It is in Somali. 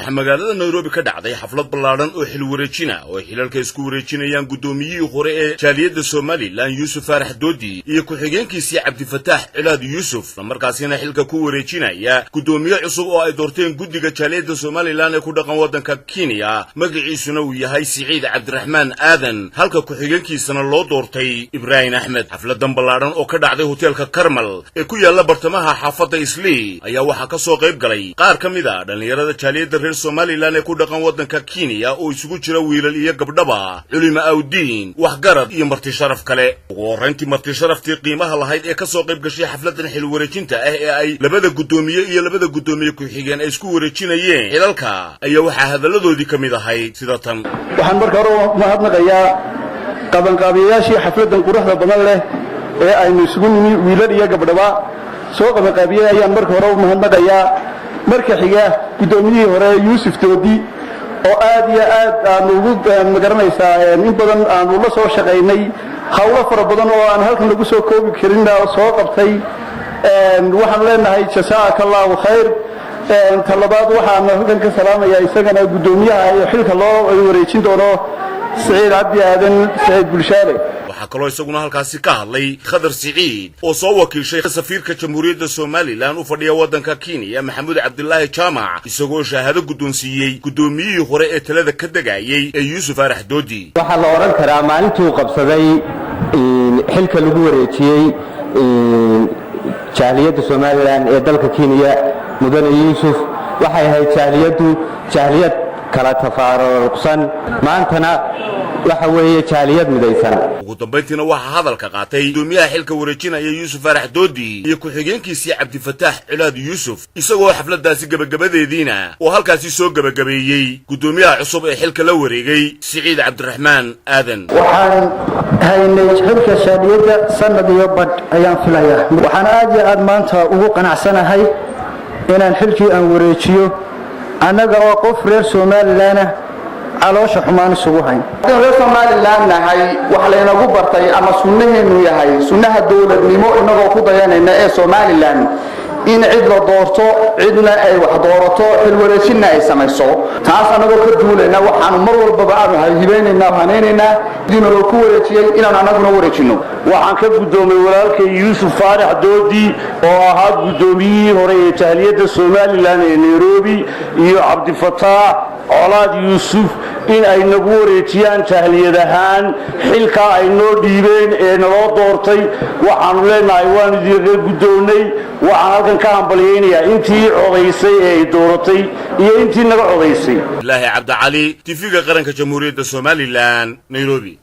waxa magaalada Nairobi ka dhacday xaflad ballaaran oo xil wareejina oo xilalka isku wareejinayaan gudoomiyihii hore ee jaaliyadda Somaliland Yusuf Faarax Doodi iyo ku-xigeenkiisii Cabdifataax Cilaad Yusuf markaasina xilka ku wareejinaya gudoomiye cusub oo ay doorteen guddiga jaaliyadda Somaliland ee ku dhaqan wadanka Kenya magaciisuna uu yahay Siciid Cabdiraxmaan Aadan halka ku-xigeenkiisana loo doortay Ibrahim Ahmed. xafladan ballaaran oo ka dhacday hoteelka Karmal ee ku yaala bartamaha xaafadda Islii ayaa waxa ka soo qayb galay qaar ka mid ah dhalinyarada jaaliyadda reer Somaliland ee ku dhaqan wadanka Kenya oo isugu jira wiilal iyo gabdhaba culimo awdiin waxgarad iyo marti sharaf kale. ugu horeyntii marti sharaftii qiimaha lahayd ee ka soo qayb gashay xafladan xil wareejinta ah ee ay labada gudoomiye iyo labada gudoomiye ku xigeen ay isku wareejinayeen xilalka ayaa waxa hadaladoodii ka mid ahayd sida tan. waxaan marka hore mahadnaqayaa qabanqaabiyayaashii xafladan quruxda badan leh ee aynu isugu nimi wiilal iyo gabdhaba soo qabanqaabiyay ayaan marka hore mahadnaqayaa. marka xiga gudoomiyihii hore Yusuf Doodi oo aad iyo aad aan ugu magaranaysaa in badan aan ula soo shaqaynay hawlo fara badan oo aan halkan lagu soo koobi karin soo qabtay. waxaan leenahay jasaakallahu khayr. talabaad waxaan halkan ka salaamayaa isagana gudoomiyaha iyo xilka loo wareejin doono Siciid Cabdi Aadan Saciid Bulshaale. waxaa kaloo isaguna halkaasi ka hadlay Khadar Siciid oo soo wakiishay safiirka Jamhuuriyadda Somaliland u fadhiya wadanka Kenya Maxamuud Cabdullaahi Jaamac isagoo shahaado guddoonsiiyey gudoomiyihii hore ee talada ka dagayay ee Yusuf Faarax Doodi. waxaa la oran karaa maalintuu qabsaday xilka lagu wareejiyey jaaliyadda Somaliland ee dalka Kenya mudane Yusuf waxay ahayd jaaliyad kala tafaarqsan maantana waxa weeye jaaliyad midaysan. ugu dambeyntiina waxa hadalka qaatay gudoomiyaha xilka wareejinaya Yusuf Faarax Doodi iyo ku-xigeenkiisii Cabdifataax Cilaad Yusuf isagoo xafladaasi gabagabadeediina oo halkaasi soo gabagabeeyey gudoomiyaha cusub ee xilka la wareegay Siciid Cabdiraxmaan Aadan. waxaan haynay xilka jaaliyadda sanad iyo badh ayaan filayaa. waxaan aad iyo aad maanta ugu qanacsanahay inaan xilkii aan wareejiyo annaga oo qof reer Somaliland caloosha xumaan isugu hayn. reer Somaliland nahay wax laynagu bartay ama sunnaheenu yahay sunnaha dawladnimo inagoo ku dayanayna ee Somaliland in cid la doorto cidna ay wax doorato xil wareejinna ay samayso. taas anagoo ka duulayna waxaan mar walba aanu haneynayna diinoo ku wareejiyay inaan anaguna wareejino. waxaan ka gudoomay walaalkay Yusuf Faarax Doodi oo ahaa gudoomiyihii hore ee jaaliyadda Somaliland ee Nairobi iyo Cabdifataax Cilaad Yusuf in ay nagu wareejiyaan jaaliyad ahaan xilka ay noo dhiibeen ee noo doortay. waxaan leenahay waan idin gudoonay. waxaan halkan ka hambalyeynaya intii codaysay ee ay dooratay iyo intii naga codaysay. Ilaahi Cabdi Cali TV-ga qaranka Jamhuuriyadda Somaliland Nairobi.